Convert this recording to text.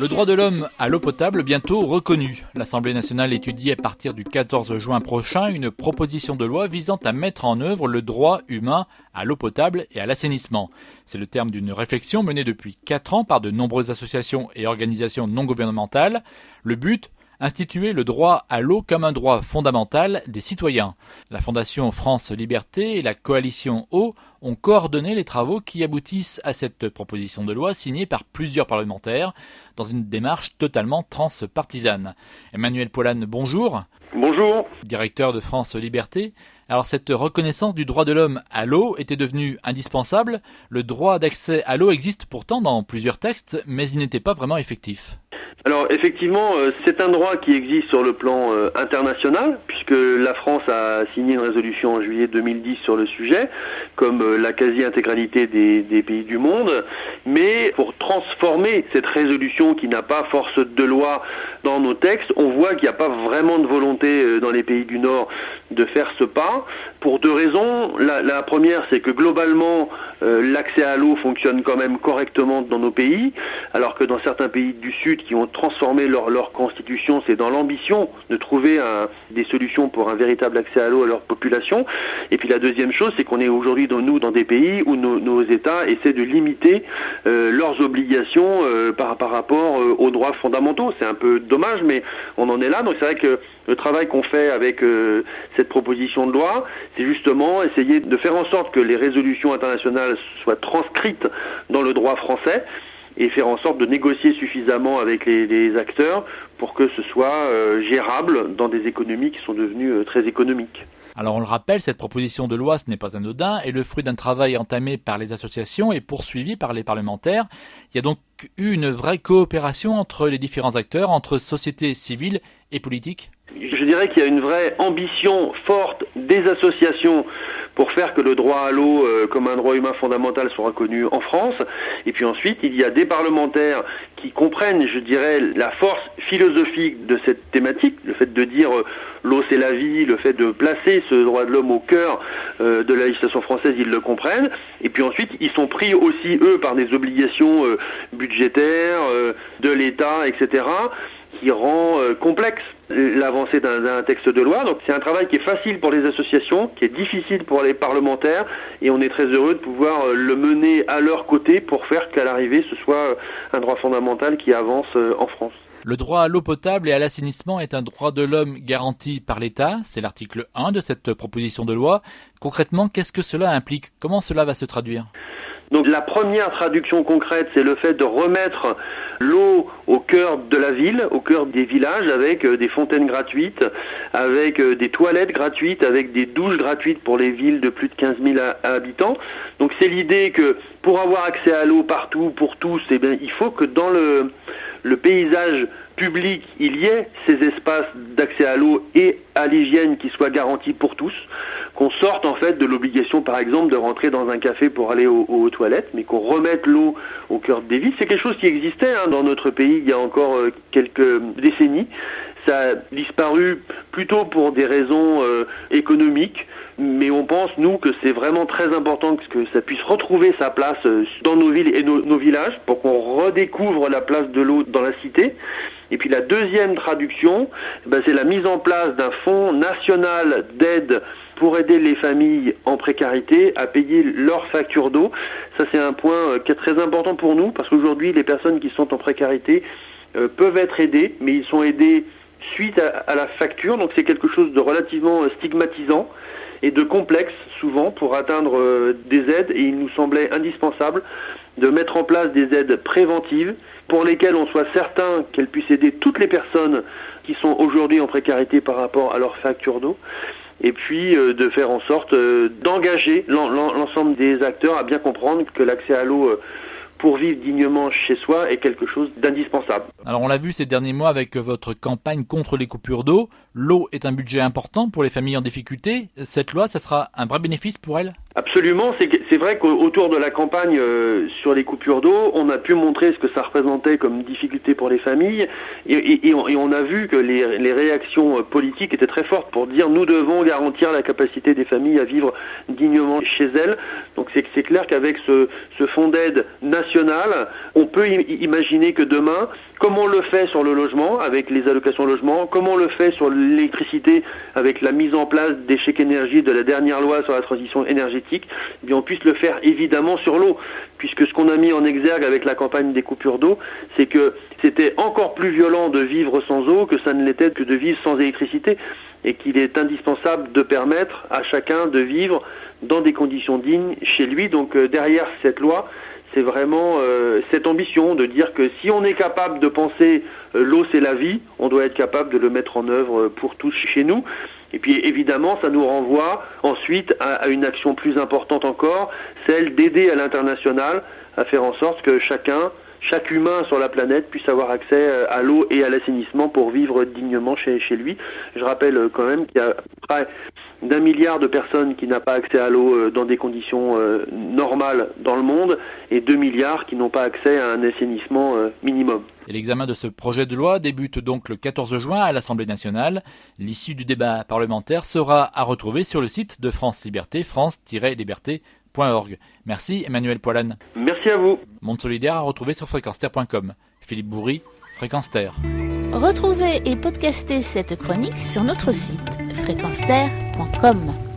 Le droit de l'homme à l'eau potable bientôt reconnu. L'Assemblée nationale étudie à partir du 14 juin prochain une proposition de loi visant à mettre en œuvre le droit humain à l'eau potable et à l'assainissement. C'est le terme d'une réflexion menée depuis 4 ans par de nombreuses associations et organisations non gouvernementales. Le but, instituer le droit à l'eau comme un droit fondamental des citoyens. La Fondation France Liberté et la Coalition Eau ont coordonné les travaux qui aboutissent à cette proposition de loi signée par plusieurs parlementaires dans une démarche totalement transpartisane. Emmanuel Polane, bonjour. Bonjour. Directeur de France Liberté. Alors cette reconnaissance du droit de l'homme à l'eau était devenue indispensable. Le droit d'accès à l'eau existe pourtant dans plusieurs textes, mais il n'était pas vraiment effectif. Alors effectivement, c'est un droit qui existe sur le plan international, puisque la France a signé une résolution en juillet 2010 sur le sujet, comme la quasi-intégralité des pays du monde. Mais pour transformer cette résolution qui n'a pas force de loi dans nos textes, on voit qu'il n'y a pas vraiment de volonté dans les pays du Nord de faire ce pas, pour deux raisons. La première, c'est que globalement, l'accès à l'eau fonctionne quand même correctement dans nos pays, alors que dans certains pays du Sud qui ont transformé leur constitution, c'est dans l'ambition de trouver des solutions pour un véritable accès à l'eau à leur population. Et puis la deuxième chose, c'est qu'on est aujourd'hui dans des pays où nos États essaient de limiter leurs obligations par rapport aux droits fondamentaux. C'est un peu dommage, mais on en est là. Donc c'est vrai que le travail qu'on fait avec cette proposition de loi, c'est justement essayer de faire en sorte que les résolutions internationales soient transcrites dans le droit français et faire en sorte de négocier suffisamment avec les acteurs pour que ce soit gérable dans des économies qui sont devenues très économiques. Alors on le rappelle, cette proposition de loi, ce n'est pas anodin, est le fruit d'un travail entamé par les associations et poursuivi par les parlementaires. Il y a donc eu une vraie coopération entre les différents acteurs, entre société civile et politique. Je dirais qu'il y a une vraie ambition forte des associations pour faire que le droit à l'eau comme un droit humain fondamental soit reconnu en France. Et puis ensuite, il y a des parlementaires qui comprennent, je dirais, la force philosophique de cette thématique, le fait de dire l'eau c'est la vie, le fait de placer ce droit de l'homme au cœur de la législation française, ils le comprennent. Et puis ensuite, ils sont pris aussi, eux, par des obligations budgétaires, de l'État, etc., qui rend complexe l'avancée d'un texte de loi. Donc c'est un travail qui est facile pour les associations, qui est difficile pour les parlementaires, et on est très heureux de pouvoir le mener à leur côté pour faire qu'à l'arrivée ce soit un droit fondamental qui avance en France. Le droit à l'eau potable et à l'assainissement est un droit de l'homme garanti par l'État. C'est l'article 1 de cette proposition de loi. Concrètement, qu'est-ce que cela implique? Comment cela va se traduire? Donc la première traduction concrète, c'est le fait de remettre l'eau au cœur de la ville, au cœur des villages, avec des fontaines gratuites, avec des toilettes gratuites, avec des douches gratuites pour les villes de plus de 15 000 habitants. Donc c'est l'idée que pour avoir accès à l'eau partout, pour tous, eh bien, il faut que dans le paysage public, il y ait ces espaces d'accès à l'eau et à l'hygiène qui soient garantis pour tous, qu'on sorte en fait de l'obligation par exemple de rentrer dans un café pour aller aux toilettes, mais qu'on remette l'eau au cœur des villes. C'est quelque chose qui existait dans notre pays il y a encore quelques décennies. Ça a disparu plutôt pour des raisons économiques, mais on pense, nous, que c'est vraiment très important que ça puisse retrouver sa place dans nos villes et nos villages, pour qu'on redécouvre la place de l'eau dans la cité. Et puis la deuxième traduction, c'est la mise en place d'un fonds national d'aide pour aider les familles en précarité à payer leurs factures d'eau. Ça, c'est un point qui est très important pour nous, parce qu'aujourd'hui, les personnes qui sont en précarité peuvent être aidées, mais ils sont aidés suite à la facture, donc c'est quelque chose de relativement stigmatisant et de complexe souvent pour atteindre des aides, et il nous semblait indispensable de mettre en place des aides préventives pour lesquelles on soit certain qu'elles puissent aider toutes les personnes qui sont aujourd'hui en précarité par rapport à leur facture d'eau, et puis de faire en sorte d'engager l'ensemble des acteurs à bien comprendre que l'accès à l'eau pour vivre dignement chez soi est quelque chose d'indispensable. Alors on l'a vu ces derniers mois avec votre campagne contre les coupures d'eau. L'eau est un budget important pour les familles en difficulté. Cette loi, ça sera un vrai bénéfice pour elles ? Absolument, c'est vrai qu'autour de la campagne sur les coupures d'eau, on a pu montrer ce que ça représentait comme difficulté pour les familles et on a vu que les réactions politiques étaient très fortes pour dire nous devons garantir la capacité des familles à vivre dignement chez elles. Donc c'est clair qu'avec ce fonds d'aide national, on peut imaginer que demain, comme on le fait sur le logement avec les allocations logement, comme on le fait sur l'électricité avec la mise en place des chèques énergie de la dernière loi sur la transition énergétique, eh bien on puisse le faire évidemment sur l'eau, puisque ce qu'on a mis en exergue avec la campagne des coupures d'eau, c'est que c'était encore plus violent de vivre sans eau que ça ne l'était que de vivre sans électricité, et qu'il est indispensable de permettre à chacun de vivre dans des conditions dignes chez lui. Donc derrière cette loi, c'est vraiment cette ambition de dire que si on est capable de penser l'eau c'est la vie, on doit être capable de le mettre en œuvre pour tous chez nous. Et puis évidemment, ça nous renvoie ensuite à une action plus importante encore, celle d'aider à l'international à faire en sorte que chaque humain sur la planète puisse avoir accès à l'eau et à l'assainissement pour vivre dignement chez lui. Je rappelle quand même qu'il y a près d'1 milliard de personnes qui n'ont pas accès à l'eau dans des conditions normales dans le monde et 2 milliards qui n'ont pas accès à un assainissement minimum. Et l'examen de ce projet de loi débute donc le 14 juin à l'Assemblée nationale. L'issue du débat parlementaire sera à retrouver sur le site de France Liberté, france-liberté.org. Merci Emmanuel Poilane. Merci à vous. Monde solidaire à retrouver sur fréquenceterre.com. Philippe Bourri, Fréquence Terre. Retrouvez et podcastez cette chronique sur notre site fréquenceterre.com.